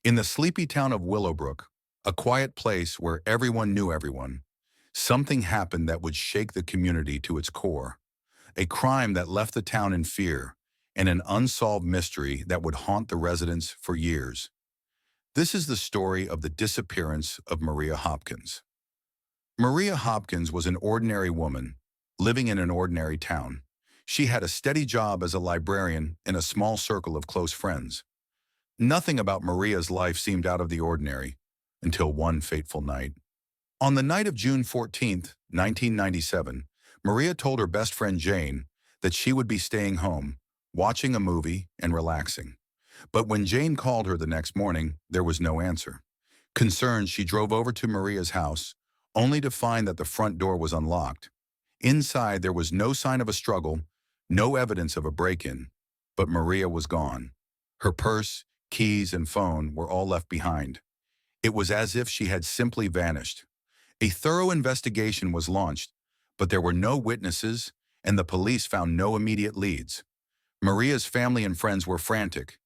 In the sleepy town of Willowbrook, a quiet place where everyone knew everyone, something happened that would shake the community to its core. A crime that left the town in fear, and an unsolved mystery that would haunt the residents for years. This is the story of the disappearance of Maria Hopkins. Maria Hopkins was an ordinary woman, living in an ordinary town. She had a steady job as a librarian in a small circle of close friends. Nothing about Maria's life seemed out of the ordinary, until one fateful night. On the night of June 14th, 1997, Maria told her best friend Jane that she would be staying home, watching a movie and relaxing. But when Jane called her the next morning, there was no answer. Concerned, she drove over to Maria's house, only to find that the front door was unlocked. Inside, there was no sign of a struggle, no evidence of a break-in. But Maria was gone. Her purse, keys, and phone were all left behind. It was as if she had simply vanished. A thorough investigation was launched, but there were no witnesses, and the police found no immediate leads. Maria's family and friends were frantic.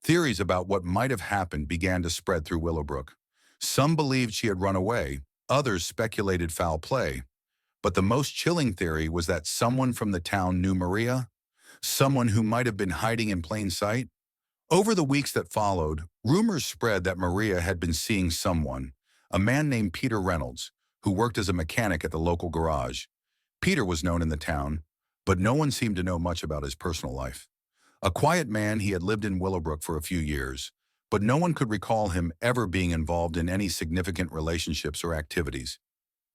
Theories about what might have happened began to spread through Willowbrook. Some believed she had run away, others speculated foul play. But the most chilling theory was that someone from the town knew Maria, someone who might have been hiding in plain sight. Over the weeks that followed, rumors spread that Maria had been seeing someone, a man named Peter Reynolds, who worked as a mechanic at the local garage. Peter was known in the town, but no one seemed to know much about his personal life. A quiet man, he had lived in Willowbrook for a few years, but no one could recall him ever being involved in any significant relationships or activities.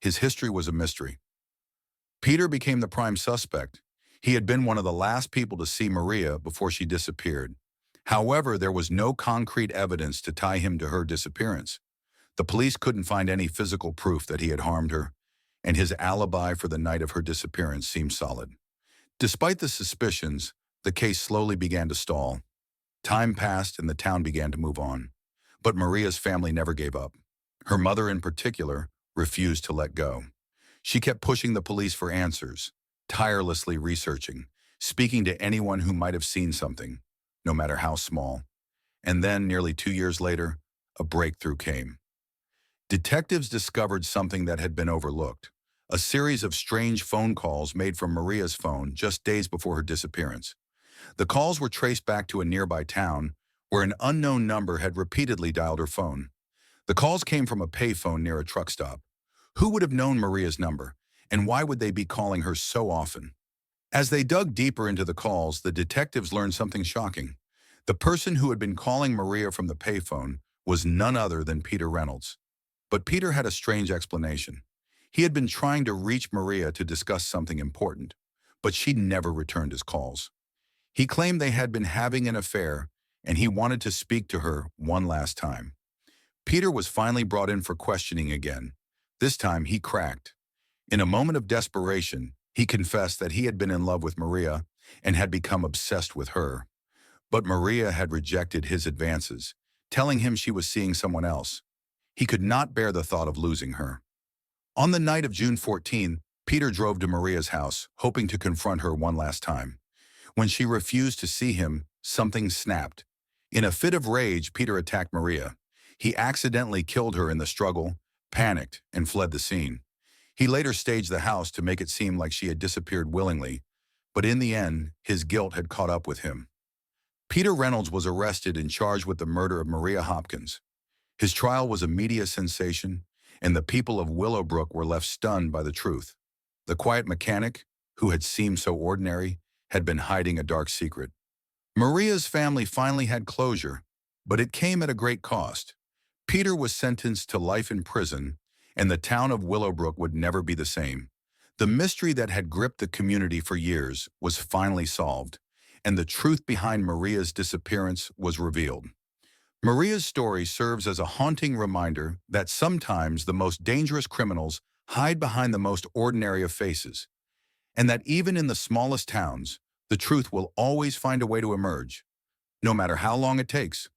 His history was a mystery. Peter became the prime suspect. He had been one of the last people to see Maria before she disappeared. However, there was no concrete evidence to tie him to her disappearance. The police couldn't find any physical proof that he had harmed her, and his alibi for the night of her disappearance seemed solid. Despite the suspicions, the case slowly began to stall. Time passed and the town began to move on. But Maria's family never gave up. Her mother, in particular, refused to let go. She kept pushing the police for answers, tirelessly researching, speaking to anyone who might have seen something, no matter how small. And then, nearly 2 years later, a breakthrough came. Detectives discovered something that had been overlooked, a series of strange phone calls made from Maria's phone just days before her disappearance. The calls were traced back to a nearby town where an unknown number had repeatedly dialed her phone. The calls came from a payphone near a truck stop. Who would have known Maria's number, and why would they be calling her so often? As they dug deeper into the calls, the detectives learned something shocking. The person who had been calling Maria from the payphone was none other than Peter Reynolds. But Peter had a strange explanation. He had been trying to reach Maria to discuss something important, but she never returned his calls. He claimed they had been having an affair, and he wanted to speak to her one last time. Peter was finally brought in for questioning again. This time he cracked. In a moment of desperation, he confessed that he had been in love with Maria and had become obsessed with her. But Maria had rejected his advances, telling him she was seeing someone else. He could not bear the thought of losing her. On the night of June 14, Peter drove to Maria's house, hoping to confront her one last time. When she refused to see him, something snapped. In a fit of rage, Peter attacked Maria. He accidentally killed her in the struggle, panicked, and fled the scene. He later staged the house to make it seem like she had disappeared willingly, but in the end, his guilt had caught up with him. Peter Reynolds was arrested and charged with the murder of Maria Hopkins. His trial was a media sensation, and the people of Willowbrook were left stunned by the truth. The quiet mechanic, who had seemed so ordinary, had been hiding a dark secret. Maria's family finally had closure, but it came at a great cost. Peter was sentenced to life in prison, and the town of Willowbrook would never be the same. The mystery that had gripped the community for years was finally solved, and the truth behind Maria's disappearance was revealed. Maria's story serves as a haunting reminder that sometimes the most dangerous criminals hide behind the most ordinary of faces, and that even in the smallest towns, the truth will always find a way to emerge, no matter how long it takes.